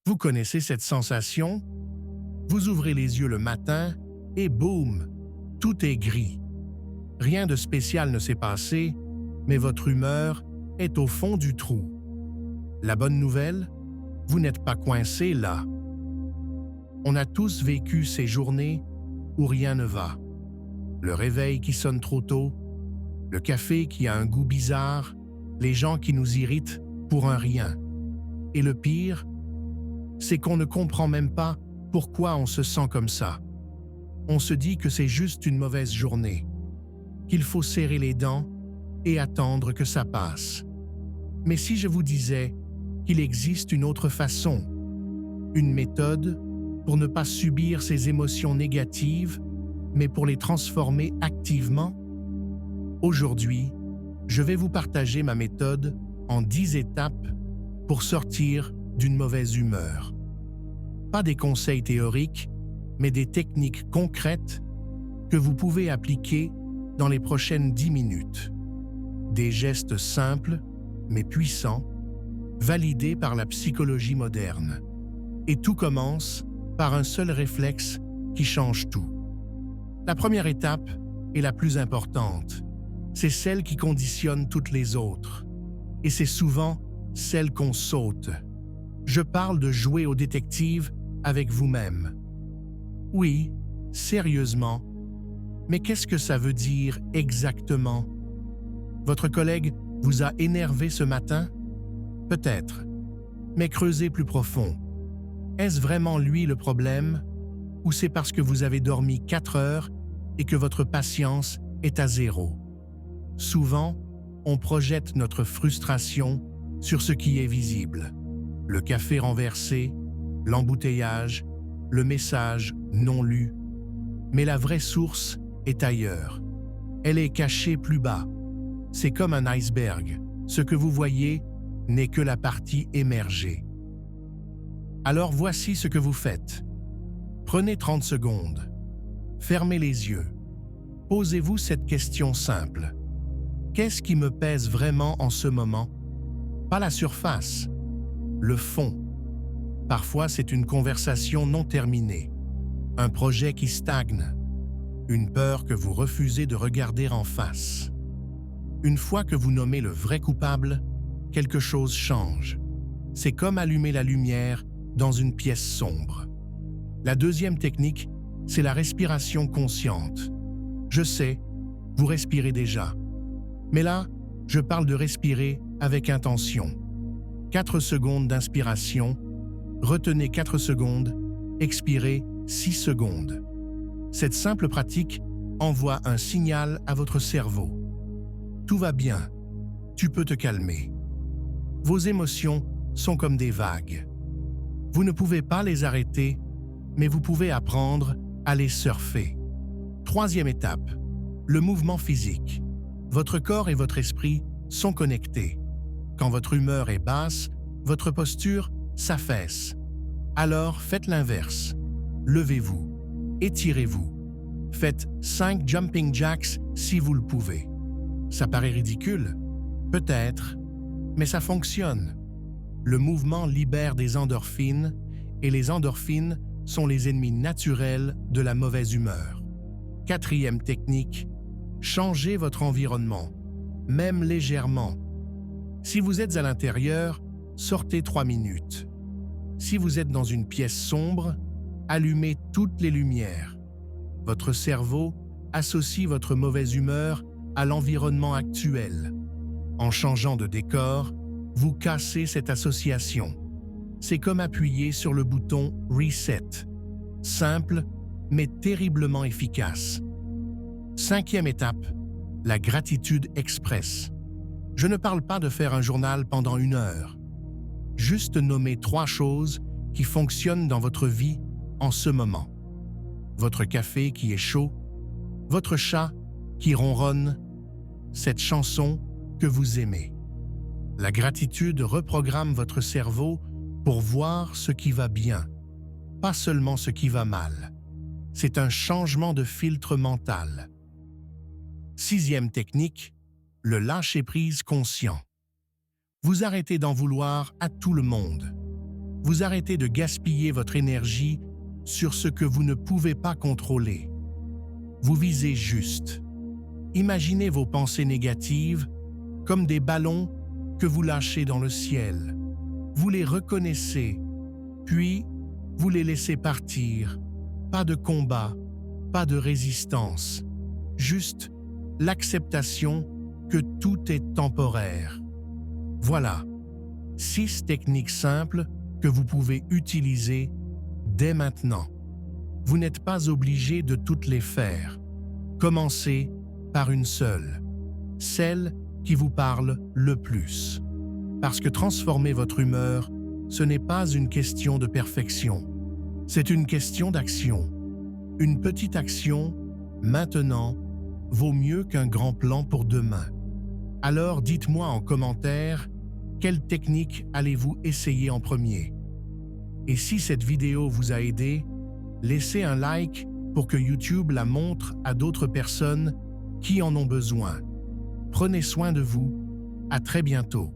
Vous connaissez cette sensation? Vous ouvrez les yeux le matin et boum, tout est gris. Rien de spécial ne s'est passé, mais votre humeur est au fond du trou. La bonne nouvelle? Vous n'êtes pas coincé là. On a tous vécu ces journées où rien ne va. Le réveil qui sonne trop tôt, le café qui a un goût bizarre, les gens qui nous irritent pour un rien. Et le pire, c'est qu'on ne comprend même pas pourquoi on se sent comme ça. On se dit que c'est juste une mauvaise journée, qu'il faut serrer les dents et attendre que ça passe. Mais si je vous disais qu'il existe une autre façon, une méthode pour ne pas subir ces émotions négatives, mais pour les transformer activement? Aujourd'hui, je vais vous partager ma méthode en 10 étapes pour sortir d'une mauvaise humeur. Pas des conseils théoriques, mais des techniques concrètes que vous pouvez appliquer dans les prochaines 10 minutes. Des gestes simples, mais puissants, validés par la psychologie moderne. Et tout commence par un seul réflexe qui change tout. La première étape est la plus importante. C'est celle qui conditionne toutes les autres. Et c'est souvent celle qu'on saute. Je parle de jouer au détective avec vous-même. Oui, sérieusement. Mais qu'est-ce que ça veut dire exactement? Votre collègue vous a énervé ce matin? Peut-être. Mais creusez plus profond. Est-ce vraiment lui le problème? Ou c'est parce que vous avez dormi 4 heures et que votre patience est à 0? Souvent, on projette notre frustration sur ce qui est visible. Le café renversé, l'embouteillage, le message non lu. Mais la vraie source est ailleurs. Elle est cachée plus bas. C'est comme un iceberg. Ce que vous voyez n'est que la partie émergée. Alors voici ce que vous faites. Prenez 30 secondes. Fermez les yeux. Posez-vous cette question simple. Qu'est-ce qui me pèse vraiment en ce moment? Pas la surface, le fond. Parfois, c'est une conversation non terminée, un projet qui stagne, une peur que vous refusez de regarder en face. Une fois que vous nommez le vrai coupable, quelque chose change. C'est comme allumer la lumière dans une pièce sombre. La deuxième technique, c'est la respiration consciente. Je sais, vous respirez déjà. Mais là, je parle de respirer avec intention. 4 secondes d'inspiration, retenez 4 secondes, expirez 6 secondes. Cette simple pratique envoie un signal à votre cerveau. Tout va bien, tu peux te calmer. Vos émotions sont comme des vagues. Vous ne pouvez pas les arrêter, mais vous pouvez apprendre à les surfer. Troisième étape, le mouvement physique. Votre corps et votre esprit sont connectés. Quand votre humeur est basse, votre posture s'affaisse. Alors faites l'inverse. Levez-vous, étirez-vous. Faites 5 jumping jacks si vous le pouvez. Ça paraît ridicule? Peut-être, mais ça fonctionne. Le mouvement libère des endorphines et les endorphines sont les ennemis naturels de la mauvaise humeur. Quatrième technique, changez votre environnement, même légèrement. Si vous êtes à l'intérieur, sortez 3 minutes. Si vous êtes dans une pièce sombre, allumez toutes les lumières. Votre cerveau associe votre mauvaise humeur à l'environnement actuel. En changeant de décor, vous cassez cette association. C'est comme appuyer sur le bouton « Reset ». Simple, mais terriblement efficace. Cinquième étape, la gratitude express. Je ne parle pas de faire un journal pendant 1 heure. Juste nommer 3 choses qui fonctionnent dans votre vie en ce moment. Votre café qui est chaud, votre chat qui ronronne, cette chanson que vous aimez. La gratitude reprogramme votre cerveau pour voir ce qui va bien, pas seulement ce qui va mal. C'est un changement de filtre mental. Sixième technique, le lâcher-prise conscient. Vous arrêtez d'en vouloir à tout le monde. Vous arrêtez de gaspiller votre énergie sur ce que vous ne pouvez pas contrôler. Vous visez juste. Imaginez vos pensées négatives comme des ballons que vous lâchez dans le ciel. Vous les reconnaissez, puis vous les laissez partir. Pas de combat, pas de résistance, juste l'acceptation que tout est temporaire. Voilà, 6 techniques simples que vous pouvez utiliser dès maintenant. Vous n'êtes pas obligé de toutes les faire. Commencez par une seule, celle qui vous parle le plus. Parce que transformer votre humeur, ce n'est pas une question de perfection. C'est une question d'action. Une petite action, maintenant, vaut mieux qu'un grand plan pour demain. Alors dites-moi en commentaire, quelle technique allez-vous essayer en premier? Et si cette vidéo vous a aidé, laissez un like pour que YouTube la montre à d'autres personnes qui en ont besoin. Prenez soin de vous. À très bientôt.